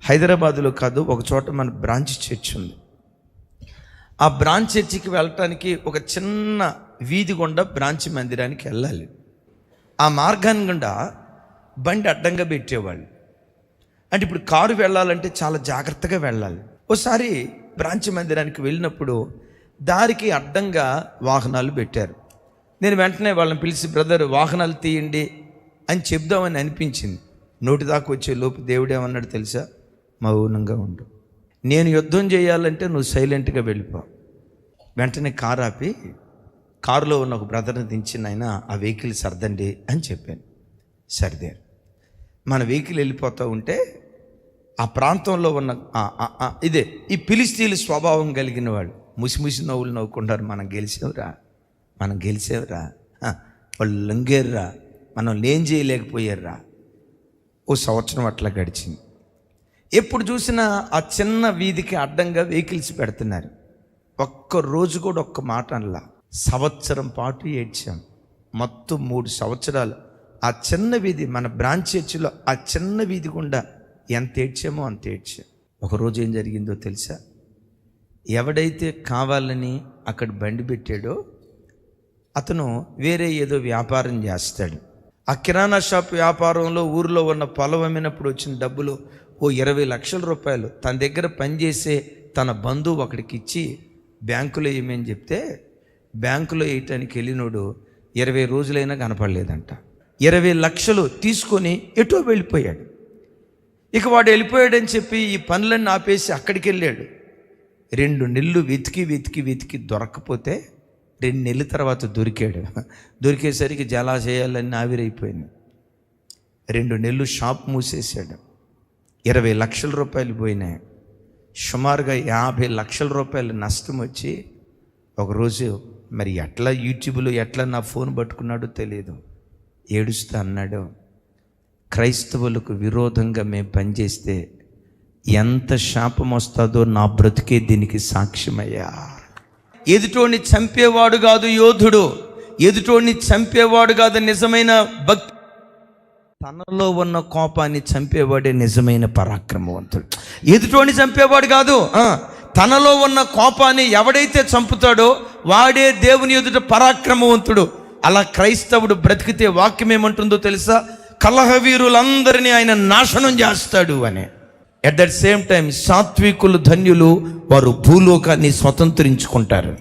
హైదరాబాదులో కాదు, ఒక చోట మన బ్రాంచ్ చర్చ్ ఉంది. ఆ బ్రాంచ్ చర్చికి వెళ్ళటానికి ఒక చిన్న వీధి గుండా బ్రాంచ్ మందిరానికి వెళ్ళాలి. ఆ మార్గాన్ని గుండా బండి అడ్డంగా పెట్టేవాళ్ళు. అంటే ఇప్పుడు కారు వెళ్ళాలంటే చాలా జాగ్రత్తగా వెళ్ళాలి. ఓసారి బ్రాంచ్ మందిరానికి వెళ్ళినప్పుడు దారికి అడ్డంగా వాహనాలు పెట్టారు. నేను వెంటనే వాళ్ళని పిలిచి, బ్రదర్ వాహనాలు తీయండి అని చెప్దామని అనిపించింది. నోటి దాకా వచ్చే లోపు దేవుడేమన్నాడు తెలుసా? మౌనంగా ఉండు, నేను యుద్ధం చేయాలంటే నువ్వు సైలెంట్గా వెళ్ళిపో. వెంటనే కారు ఆపి కారులో ఉన్న ఒక బ్రదర్ని దించిన ఆయన, ఆ వెహికల్ సర్దండి అని చెప్పాను. సర్దారు. మన వెహికల్ వెళ్ళిపోతూ ఉంటే ఆ ప్రాంతంలో ఉన్న ఇదే ఈ ఫిలిస్తీన్ల స్వభావం కలిగిన వాళ్ళు ముసిముసి నవ్వులు నవ్వుకుంటారు. మనం గెలిచేవరా, వాళ్ళు లొంగేర్రా, మనం లేం చేయలేకపోయారురా. ఓ సంవత్సరం అట్లా గడిచింది. ఎప్పుడు చూసినా ఆ చిన్న వీధికి అడ్డంగా వెహికల్స్ పెడుతున్నారు. ఒక్క రోజు కూడా ఒక్క మాట అనలా. సంవత్సరం పాటు ఏడ్చాం. మొత్తం 3 సంవత్సరాలు ఆ చిన్న వీధి, మన బ్రాంచ్ చర్చిలో ఆ చిన్న వీధి గుండా ఎంత ఏడ్చామో అంత ఏడ్చాం. ఒకరోజు ఏం జరిగిందో తెలుసా? ఎవడైతే కావాలని అక్కడ బండి పెట్టాడో అతను వేరే ఏదో వ్యాపారం చేస్తాడు. ఆ కిరాణా షాప్ వ్యాపారంలో ఊరిలో ఉన్న పొలం అమ్మినప్పుడు వచ్చిన డబ్బులు ఓ 20 లక్షల రూపాయలు తన దగ్గర పనిచేసే తన బంధువు ఒకడికి ఇచ్చి బ్యాంకులో వేయమని చెప్తే, బ్యాంకులో వేయటానికి వెళ్ళినోడు 20 రోజులైనా కనపడలేదంట. 20 లక్షలు తీసుకొని ఎటో వెళ్ళిపోయాడు. ఇక వాడు వెళ్ళిపోయాడని చెప్పి ఈ పనులన్నీ ఆపేసి అక్కడికి వెళ్ళాడు. 2 నెలలు వెతికి దొరకపోతే 2 నెలల తర్వాత దొరికాడు. దొరికేసరికి జలాశయాలన్నీ ఆవిరైపోయినాయి. 2 నెలలు షాప్ మూసేశాడు. 20 లక్షల రూపాయలు పోయినాయి. సుమారుగా 50 లక్షల రూపాయలు నష్టం వచ్చి ఒకరోజు మరి ఎట్లా యూట్యూబ్లో ఎట్లా నా ఫోన్ పట్టుకున్నాడో తెలియదు, ఏడుస్తా అన్నాడు, క్రైస్తవులకు విరోధంగా మేము పనిచేస్తే ఎంత శాపం వస్తుందో నా బ్రతికే దీనికి సాక్ష్యమయ్యా. ఎదుటోడిని చంపేవాడు కాదు యోధుడు, ఎదుటోడిని చంపేవాడు కాదు నిజమైన భక్తి, తనలో ఉన్న కోపాన్ని చంపేవాడే నిజమైన పరాక్రమవంతుడు. ఎదుటోడిని చంపేవాడు కాదు, తనలో ఉన్న కోపాన్ని ఎవడైతే చంపుతాడో వాడే దేవుని ఎదుట పరాక్రమవంతుడు. అలా క్రైస్తవుడు బ్రతికితే వాక్యం ఏమంటుందో తెలుసా? కలహవీరులందరినీ ఆయన నాశనం చేస్తాడు అని. ఎట్ దట్ సేమ్ టైం సాత్వికులు ధన్యులు, వారు భూలోకాన్ని స్వతంత్రించుకుంటారు.